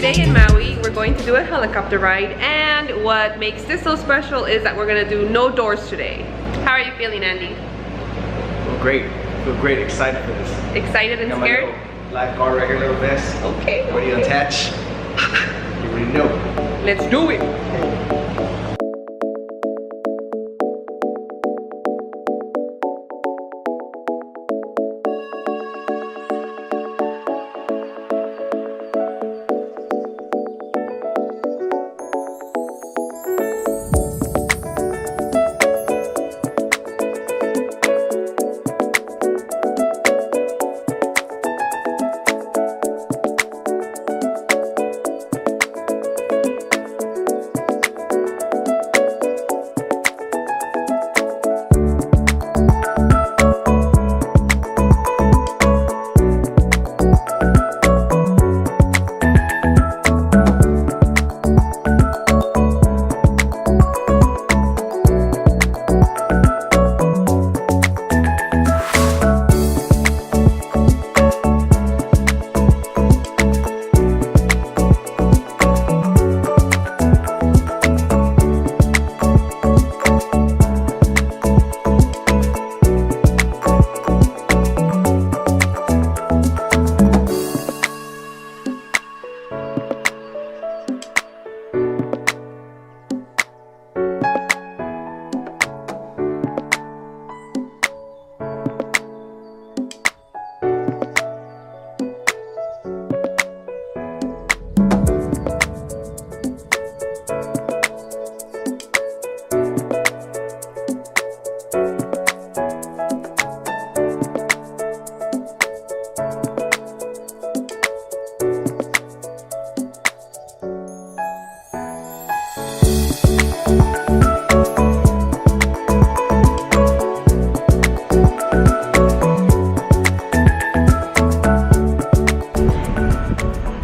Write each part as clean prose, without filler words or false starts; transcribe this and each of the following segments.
today in Maui, we're going to do a helicopter ride, and what makes this so special is that we're gonna do no doors today. How are you feeling, Andy? Feel great. Feel great. Excited for this. Excited and Got scared? my little lifeguard right here, little vest. Okay. Ready to attach. You already know. Let's do it.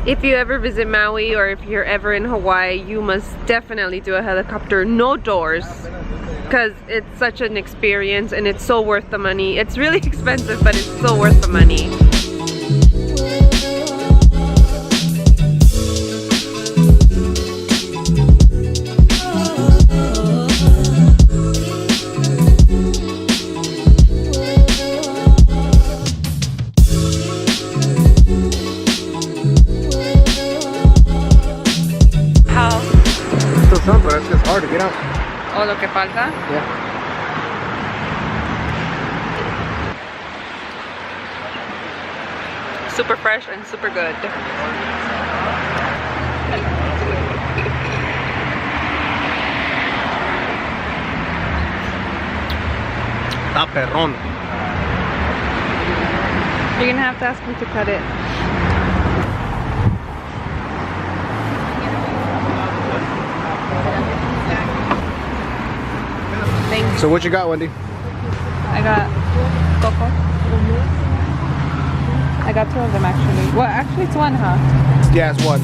If you ever visit Maui or if you're ever in Hawaii, you must definitely do a helicopter, no doors, because it's such an experience and it's so worth the money. It's really expensive, but it's so worth the money. But it's just hard to get out. Oh, lo que falta? Yeah. Super fresh and super good. Está perrón. You're gonna have to ask him to cut it. So what you got, Wendy? I got coco. I got two of them actually. Well, actually it's one, huh? Yeah, it's one.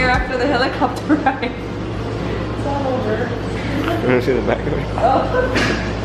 After the helicopter ride. It's all over. You want to see the back of it? Oh.